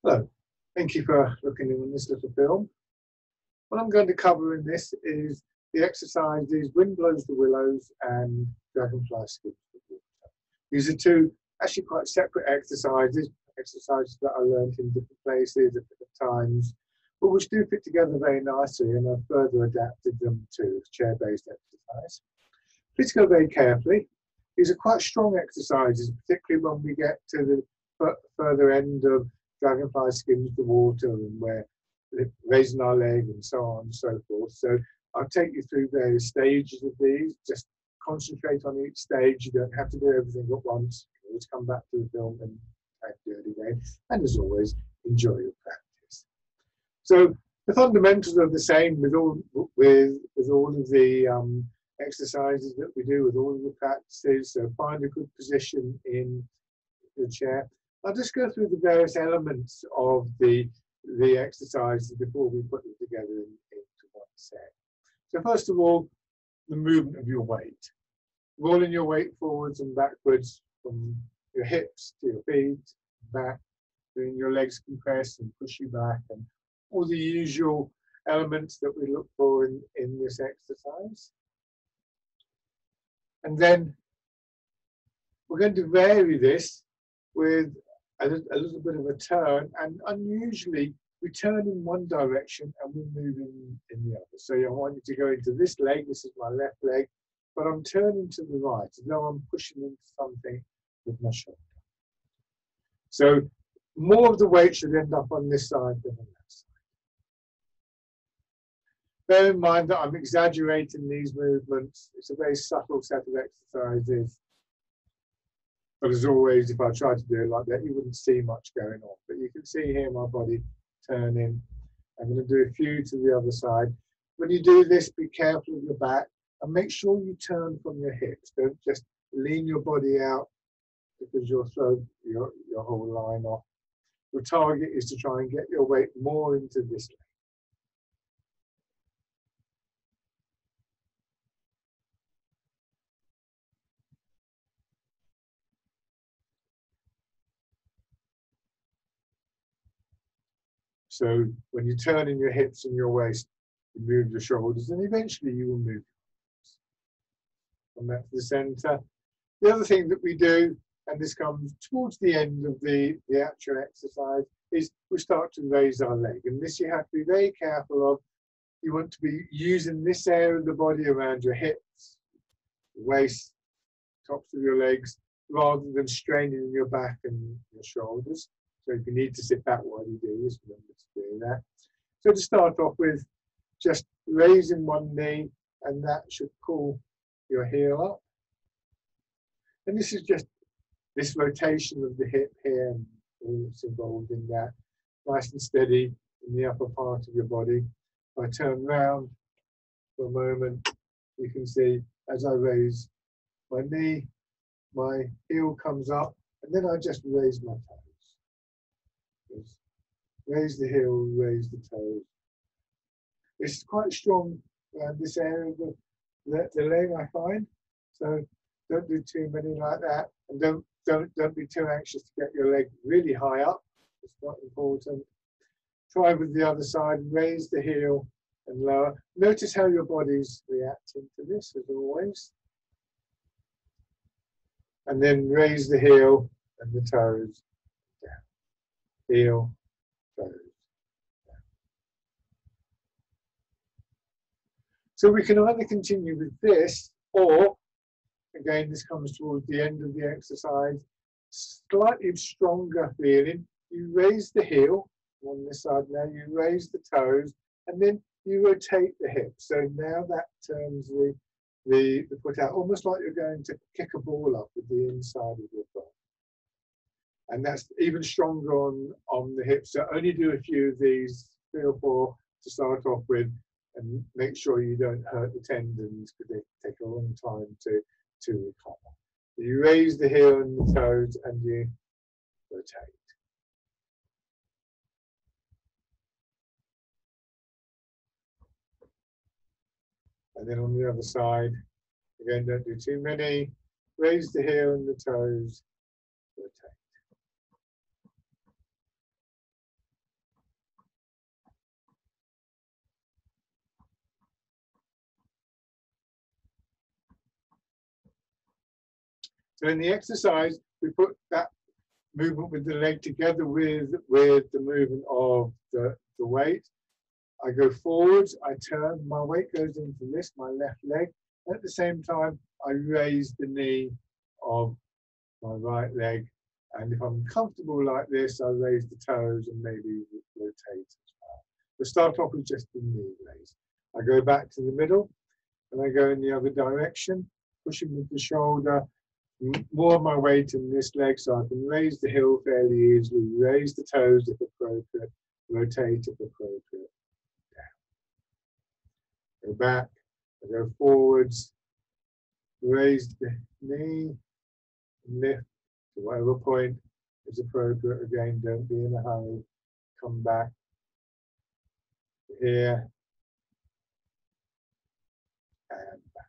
Hello, thank you for looking in this little film. What I'm going to cover in this is the exercises Wind Blows the Willows and Dragonfly Skims the Water. These are two actually quite separate exercises that I learned in different places at different times, but which do fit together very nicely, and I've further adapted them to chair-based exercise. Please go very carefully. These are quite strong exercises, particularly when we get to the further end of Dragonfly Skims the Water, and we're raising our leg and so on and so forth. So I'll take you through various stages of these. Just concentrate on each stage. You don't have to do everything at once. You can always come back to the film and do it again. And as always, enjoy your practice. So the fundamentals are the same with all of the exercises that we do, with all of the practices. So find a good position in the chair. I'll just go through the various elements of the exercises before we put them together into one set. So first of all, the movement of your weight. Rolling your weight forwards and backwards from your hips to your feet, back, doing your legs compress and push you back, and all the usual elements that we look for in this exercise. And then we're going to vary this with a little bit of a turn, and unusually we turn in one direction and we move in the other. So I want you to go into this leg, this is my left leg, but I'm turning to the right, as though I'm pushing into something with my shoulder. So more of the weight should end up on this side than on that side. Bear in mind that I'm exaggerating these movements. It's a very subtle set of exercises. But as always, if I try to do it like that, you wouldn't see much going on. But you can see here my body turning. I'm going to do a few to the other side. When you do this, be careful of your back and make sure you turn from your hips. Don't just lean your body out because you'll throw your whole line off. Your target is to try and get your weight more into this leg. So when you turn in your hips and your waist, you move your shoulders, and eventually you will move your arms. Come back to the center. The other thing that we do, and this comes towards the end of the actual exercise, is we start to raise our leg. And this you have to be very careful of. You want to be using this area of the body around your hips, waist, tops of your legs, rather than straining your back and your shoulders. So if you need to sit back while you do this, remember to do that. So to start off with, just raising one knee, and that should pull your heel up. And this is just this rotation of the hip here, and all that's involved in that. Nice and steady in the upper part of your body. If I turn round for a moment, you can see as I raise my knee, my heel comes up, and then I just raise my toes. Raise the heel, raise the toes. It's quite strong around this area of the leg, I find. So don't do too many like that, and don't be too anxious to get your leg really high up. It's not important. Try with the other side. Raise the heel and lower. Notice how your body's reacting to this, as always. And then raise the heel and the toes down. Heel, toes down. So we can either continue with this, or again, this comes towards the end of the exercise, slightly stronger feeling. You raise the heel on this side now, you raise the toes, and then you rotate the hips. So now that turns the foot out, almost like you're going to kick a ball up with the inside of your foot. And that's even stronger on the hips. So only do a few of these, 3 or 4 to start off with, and make sure you don't hurt the tendons, because they take a long time to recover. You raise the heel and the toes, and you rotate. And then on the other side, again, don't do too many. Raise the heel and the toes, rotate. So in the exercise, we put that movement with the leg together with the movement of the weight. I go forwards, I turn, my weight goes into this, my left leg. At the same time, I raise the knee of my right leg. And if I'm comfortable like this, I raise the toes and maybe rotate as well. We start off with just the knee raise. I go back to the middle and I go in the other direction, pushing with the shoulder, more of my weight in this leg so I can raise the heel fairly easily, raise the toes if appropriate, rotate if appropriate, down. Go back, I go forwards, raise the knee, lift to whatever point is appropriate. Again, don't be in a hurry. Come back here and back.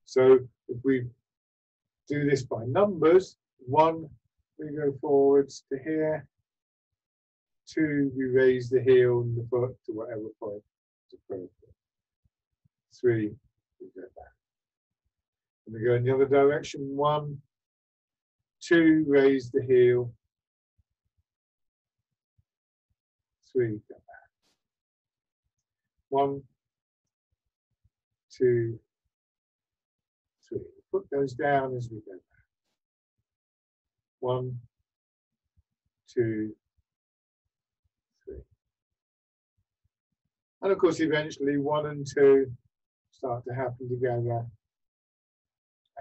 So if we do this by numbers, 1, we go forwards to here. 2, we raise the heel and the foot to whatever point is appropriate. 3, we go back. And we go in the other direction. 1, 2, raise the heel. 3, go back. 1, 2, 3. Foot goes down as we go back. 1, 2, 3. And of course, eventually 1 and 2 start to happen together.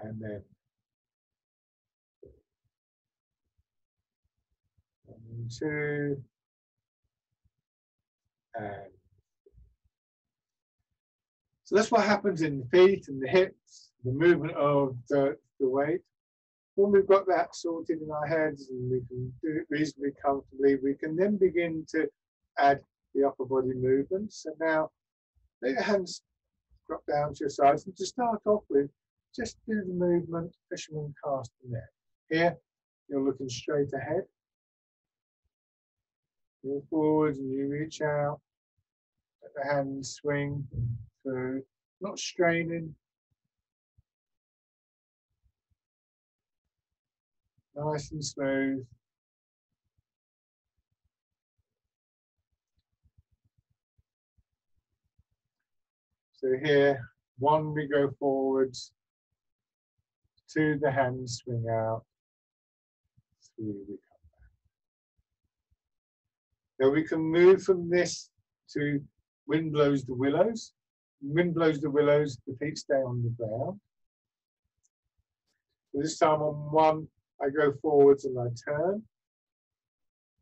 And then 1 and 2. And so that's what happens in the feet and the hips, the movement of the weight. When we've got that sorted in our heads and we can do it reasonably comfortably, we can then begin to add the upper body movements. So now let your hands drop down to your sides, and to start off with, just do the movement, fisherman cast the net. Here, you're looking straight ahead. Move forwards and you reach out. Let the hands swing through, not straining. Nice and smooth. So here, 1, we go forwards. 2, the hands swing out. 3, we come back. Now we can move from this to wind blows the willows. Wind blows the willows, the feet stay on the ground. This time on 1, I go forwards and I turn.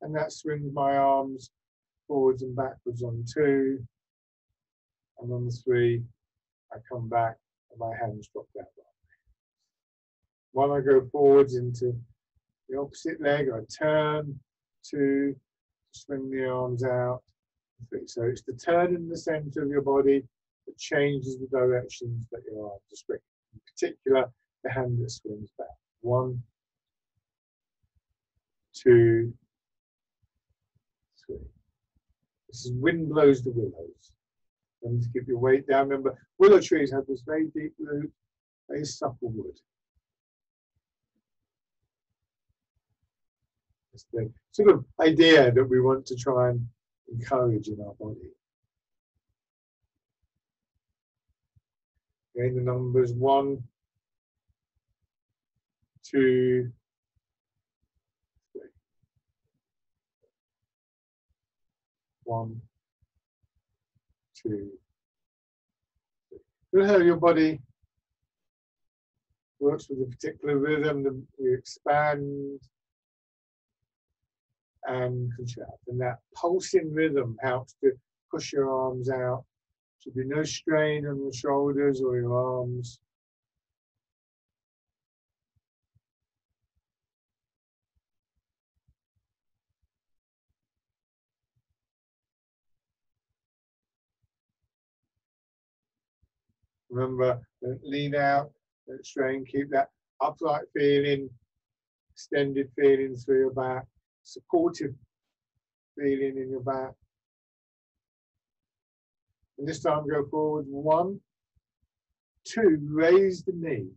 And that swings my arms forwards and backwards on 2. And on 3, I come back and my hands drop down. 1, I go forwards into the opposite leg, I turn. 2, swing the arms out. 3. So it's the turn in the center of your body that changes the directions that your arms are swinging. In particular, the hand that swings back. 1, 2, 3. This is wind blows the willows. And to keep your weight down. Remember, willow trees have this very deep root, very supple wood. It's the sort of idea that we want to try and encourage in our body. Again, the numbers 1, 2, 3. 1, 2, 3. Feel how your body works with a particular rhythm. You expand and contract, and that pulsing rhythm helps to push your arms out. Should be no strain on the shoulders or your arms. Remember, don't lean out, don't strain, keep that upright feeling, extended feeling through your back, supportive feeling in your back. And this time go forward. 1, 2, raise the knee.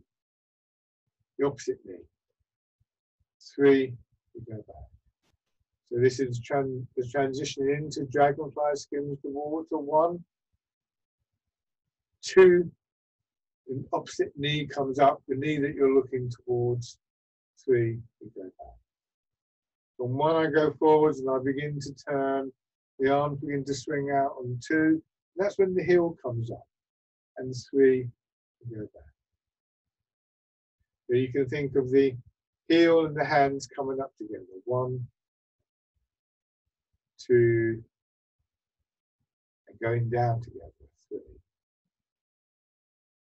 the opposite knee. 3, we go back. So this is the transition into Dragonfly Skims the Water. 1, 2, the opposite knee comes up, the knee that you're looking towards. 3, we go back. From 1, I go forwards and I begin to turn, the arms begin to swing out on 2. That's when the heel comes up. And 3, we go back. So you can think of the heel and the hands coming up together. 1, 2, and going down together. 3.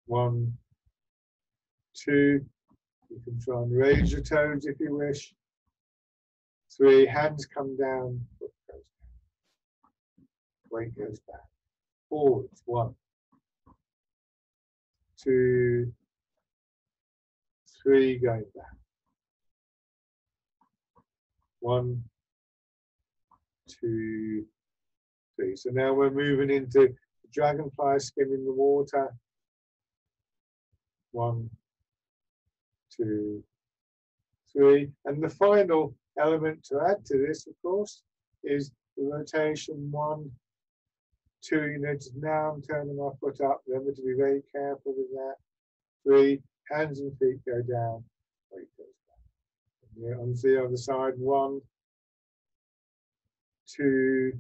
1, 2. You can try and raise your toes if you wish. 3, hands come down, foot goes down. Weight goes back. Forwards. 1, 2, 3, going back. 1, 2, 3. So now we're moving into Dragonfly Skimming the Water. 1, 2, 3. And the final element to add to this, of course, is the rotation. 1, 2. You notice now I'm turning my foot up. Remember to be very careful with that. 3. Hands and feet go down. Weight goes back. Yeah, on the other side. 1, 2,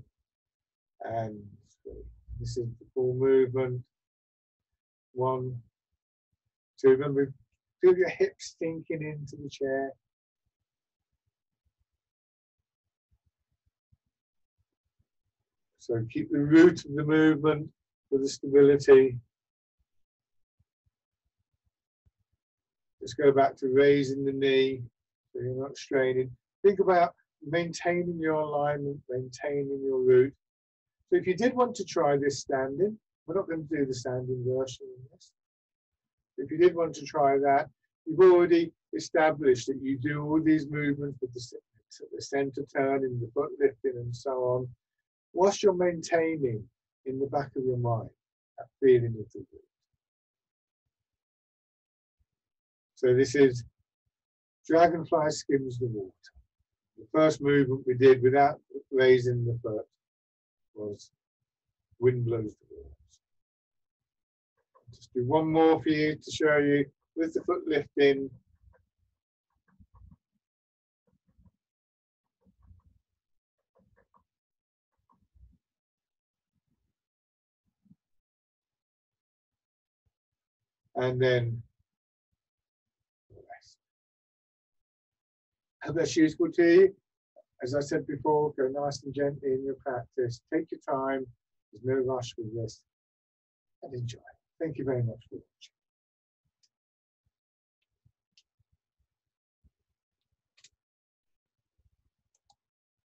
and 3. This is the full movement. 1, 2. Remember, feel your hips sinking into the chair. So keep the root of the movement for the stability. Just go back to raising the knee so you're not straining. Think about maintaining your alignment, maintaining your root. So if you did want to try this standing, we're not going to do the standing version of this. If you did want to try that, you've already established that you do all these movements with the center turning, the foot lifting, and so on, whilst you're maintaining in the back of your mind that feeling of the root. So this is Dragonfly Skims the Water. The first movement we did without raising the foot was Wind Blows the Willows. Just do one more for you to show you with the foot lifting. And then rest. I hope that's useful to you. As I said before, go nice and gently in your practice. Take your time. There's no rush with this. And enjoy. Thank you very much for watching.